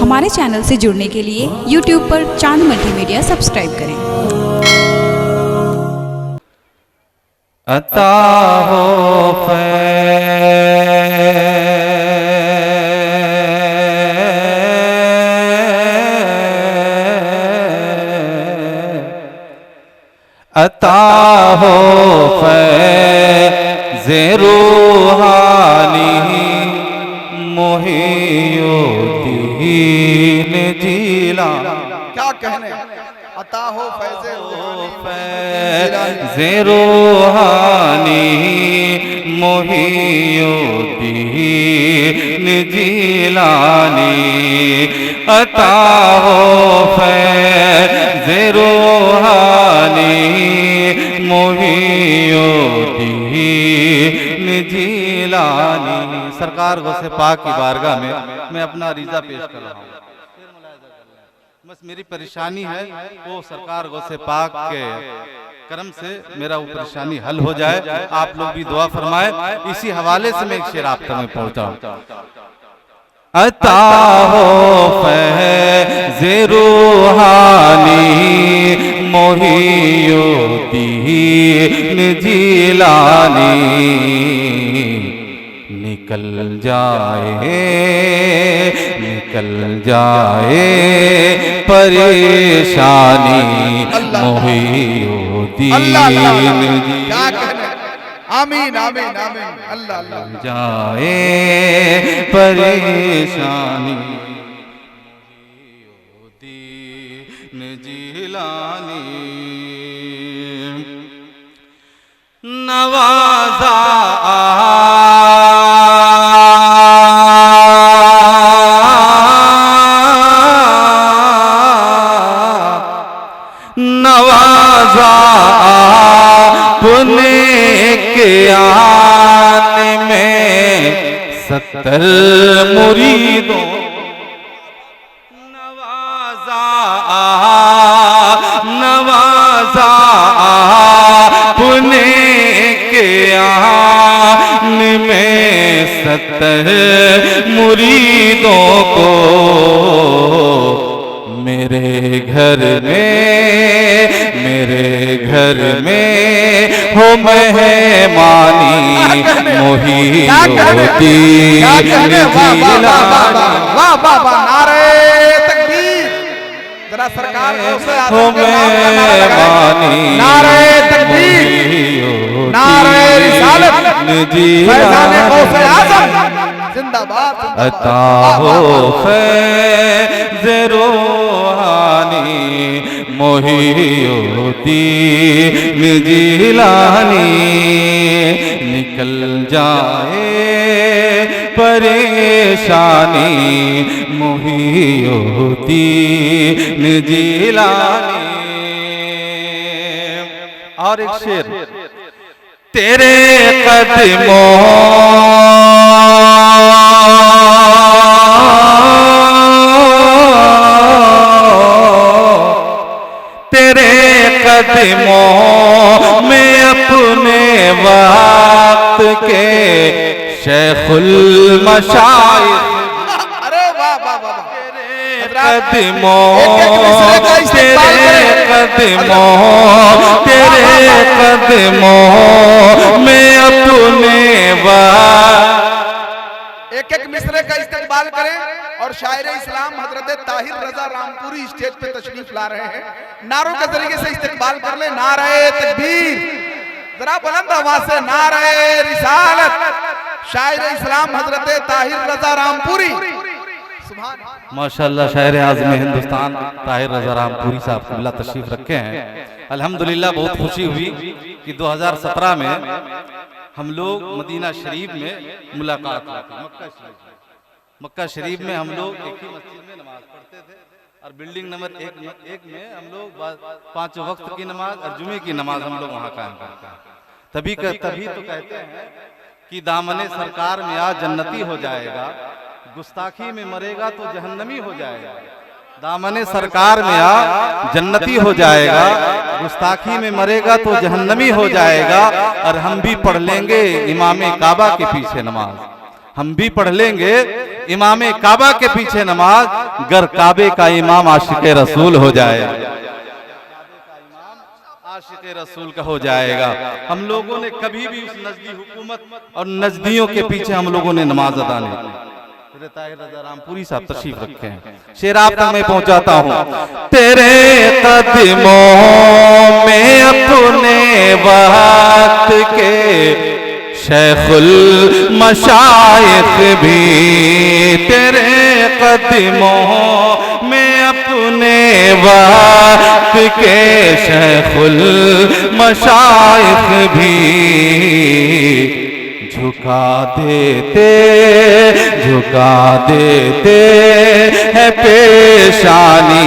हमारे चैनल से जुड़ने के लिए YouTube पर चांद मल्टीमीडिया सब्सक्राइब करें। अता हो अता हो फैज़ रूहानी मोहिउद्दीन जिला। क्या कहने अता हो फैज़ रूहानी मोहिउद्दीन जिलानी। अता हो फैज़ रूहानी मोहिउद्दीन जिलानी। सरकार गौसे पाक की बारगाह में मैं अपना अरीज़ा पेश कर रहा हूँ। बस मेरी परेशानी है वो सरकार गौसे पाक के करम से मेरा वो परेशानी हल हो जाए। आप लोग भी दुआ फरमाए। इसी हवाले से मैं एक शेर आप तक में पहुंचाऊं। अता हो फैज़ रूहानी मोहिउद्दीन जिलानी। निकल जाए परेशानी मोहिउद्दीन क्या कहने। आमीन आमीन आमीन। अल्लाह अल्लाह। जाए परेशानी मोहिउद्दीन जिलानी। नवाजा अपने के आने में 70 मुरीदों। नवाजा अपने के आने में 70 मुरीदों को। मेरे घर में हो मेहमानी मोहिउद्दीन जिलानी। वाह वाह वाह। नारे तकबीर। जरा सरकार हो मेहमानी नारे तकबीर। नारे रिसालत फैज़ाने गौसे आज़म जिंदाबाद। अता हो फैज़ रूहानी मोहिउद्दीन जिलानी। निकल जाए परेशानी मोहिउद्दीन जिलानी। और एक शेर। तेरे कदमों में अपने वक्त के शेखुल मशाइख। अरे वाह वाह वाह। तेरे कदमों में अपने एक एक मिसरे का इस्तेमाल करें। और शायर इस्लाम हजरत ताहिर रजा रामपुरी स्टेज पे तशरीफ ला रहे हैं। नारों के जरिए से इस्तेमाल कर ले। नारे तकबीर। जरा बुलंद आवाज से नारे रिसालत। शायर इस्लाम हजरत ताहिर रजा रामपुरी। माशाअल्लाह शायर आज़म हिंदुस्तान ताहिर रजा रामपुरी साहब क़िबला तशरीफ रखे हैं। अल्हम्दुलिल्लाह बहुत खुशी हुई कि 2017 में हम लोग मदीना शरीफ में मुलाकात हुई। मक्का शरीफ में हम लोग एक ही मस्जिद में नमाज पढ़ते थे और बिल्डिंग नंबर एक में हम लोग 5 वक्त की नमाज और जुमे की नमाज हम लोग वहाँ कायम करते हैं। तभी तो कहते हैं कि दामने सरकार में आ जन्नती हो जाएगा, गुस्ताखी में मरेगा तो जहन्नमी हो जाएगा। दामने सरकार में आ जन्नती हो जाएगा, गुस्ताखी में मरेगा तो जहन्नमी हो जाएगा। और हम भी पढ़ लेंगे इमाम काबा के पीछे नमाज, हम भी पढ़ लेंगे इमाम काबा के पीछे नमाज, गर काबे का इमाम आशिक रसूल हो जाए, आशिक रसूल का हो जाएगा। हम लोगों ने कभी भी उस नजदी हुकूमत और नजदियों के पीछे हम लोगों ने नमाज अदा नहीं की। ताहिर रज़ा रामपुरी साहब तशरीफ रखे हैं, शेर आप तक मैं पहुंचाता हूं। तेरे कदमों में अपने वक्त के शेखुल मशाइख भी, तेरे कदमों में अपने वक्त के शेखुल मशाइख भी झुका देते है पेशानी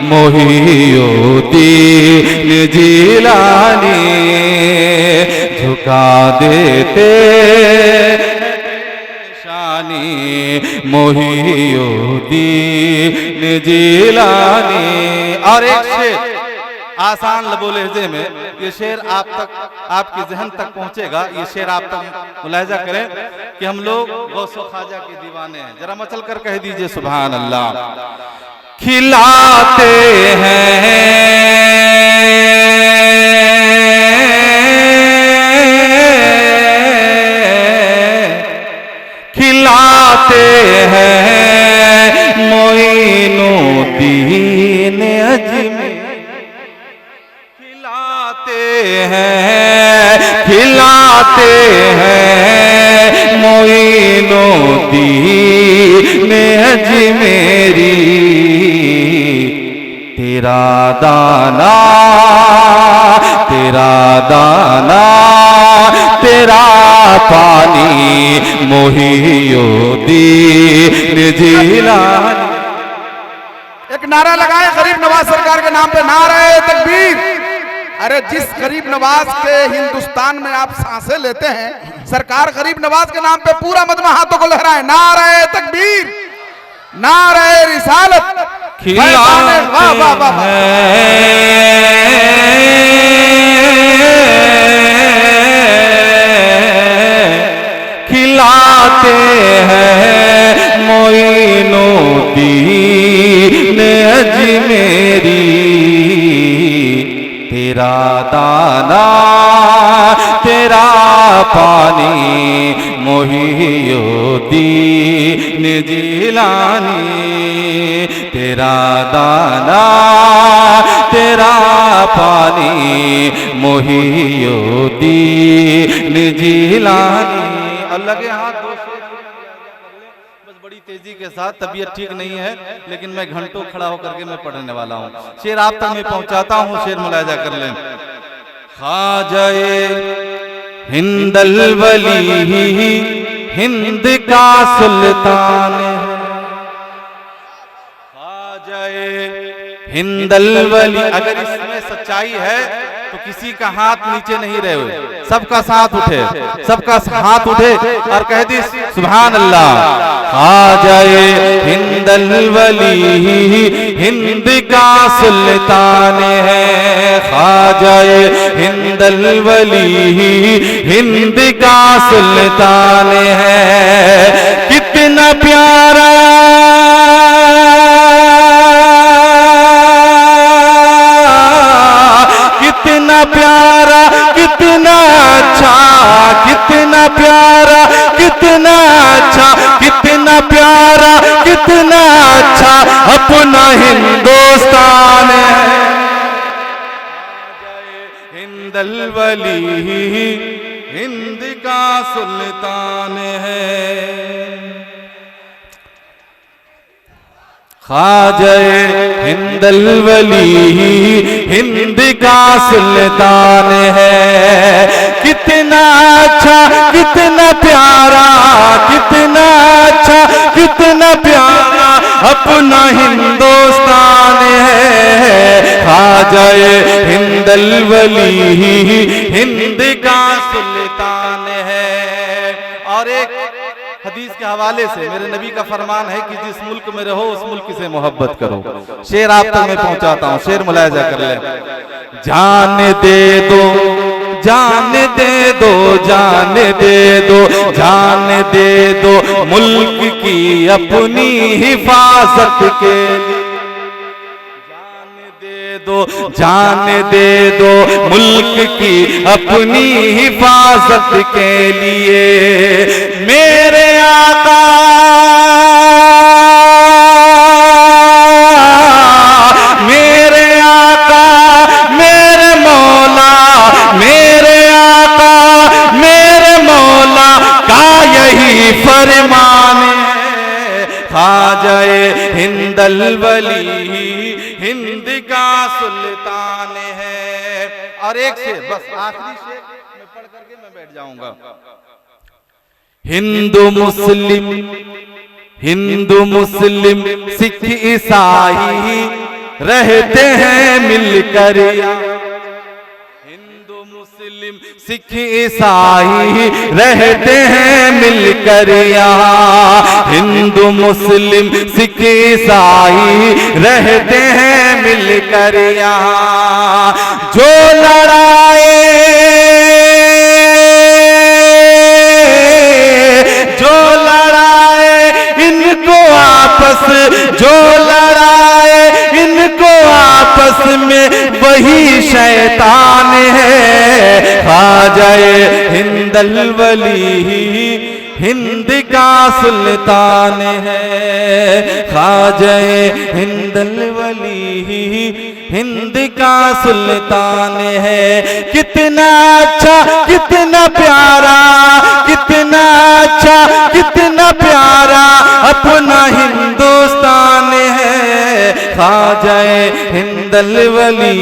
मोहिउद्दीन जिलानी, झुका देते पेशानी मोहिउद्दीन जिलानी। और एक शेर आसान लबो लहजे में, ये शेर आप तक, आपके जहन तक पहुंचेगा। ये शेर आप तक मुलाहिजा करें कि हम लोग गौसो ख्वाजा के दीवाने हैं। जरा मचल कर कह दीजिए सुभान अल्लाह। खिलाते हैं मोइनुद्दीन अजमेरी, खिलाते हैं मोइनुद्दीन अजमेरी, तेरा दाना तेरा पानी मोहिउद्दीन जिलानी। एक नारा लगाए गरीब नवाज सरकार के नाम पे, नारे तकबीर। अरे जिस गरीब नवाज के हिंदुस्तान में आप सांसें लेते हैं, सरकार गरीब नवाज के नाम पे पूरा मजमा हाथों को लहराए, नारे तकबीर, नारे रिसालत। खिलाते हैं मोइनुद्दीन अजमेरी, तेरा दाना तेरा पानी मोहिउद्दीन जिलानी, तेरा दाना तेरा पानी मोहिउद्दीन जिलानी। और लगे हाथ दोस्तों, बस बड़ी तेजी के साथ, तबीयत ठीक नहीं है लेकिन मैं घंटों खड़ा होकर के मैं पढ़ने वाला हूँ। शेर आप तक मैं पहुंचाता हूँ, शेर मुलाहिजा कर लें। ख्वाजाए हिंदल वली हिंद का सुल्तान है, ख्वाजाए हिंदल वली। अगर इसमें सच्चाई है तो किसी का हाथ नीचे नहीं रहे हुए, सबका साथ उठे, सबका हाथ उठे और कह दी सुभान अल्लाह। ख्वाजाए हिंदल वली हिंद का सुल्तान है, ख्वाजाए हिंदल वली हिंद का सुल्तान है, कितना प्यारा कितना प्यारा कितना अच्छा, कितना प्यारा कितना अच्छा, कितना प्यारा कितना अच्छा अपना हिंदुस्तान है। हिंदल वली हिंद का सुल्तान है, ख्वाजाए हिंदल वली हिंद का सुल्तान है, कितना अच्छा कितना प्यारा, कितना अच्छा कितना प्यारा अपना हिंदुस्तान है। ख्वाजाए हिंदल वली हिंद का सुल्तान है। और एक हदीस के हवाले से मेरे नबी का फरमान है कि जिस मुल्क में रहो उस मुल्क से मोहब्बत करो। शेर आप तक मैं पहुंचाता हूं, शेर मुलाहिजा कर ले। जान दे दो जान दे दो, जान दे दो, जान दे दो मुल्क की अपनी हिफाजत के लिए। जान दे दो मुल्क की अपनी हिफाजत के लिए। मेरे आका मेरे आका मेरे मौला, मेरे आका मेरे मौला का यही फरमान है। ख्वाजाए हिंदल वली हिंद का सुल्तान है। और एक शेर, बस आखिरी शेर मैं पढ़ करके मैं बैठ जाऊंगा। हिंदू मुस्लिम, हिंदू मुस्लिम सिख ईसाई रहते हैं मिलकर। हिंदू मुस्लिम सिख ईसाई रहते हैं मिलकर यहाँ। हिंदू मुस्लिम सिख ईसाई रहते हैं मिलकर यहाँ। जो लड़ाए इनको आपस, जो लड़ाए इनको आपस में वही शैतान है। ख्वाजाए हिंदल वली हिंद का सुल्तान है। ख्वाजाए हिंदल वली हिंद का सुल्तान है। कितना अच्छा, कितना प्यारा, कितना अच्छा, कितना प्यारा अपना हिंदुस्तान है। ख्वाजाए हिंदल वली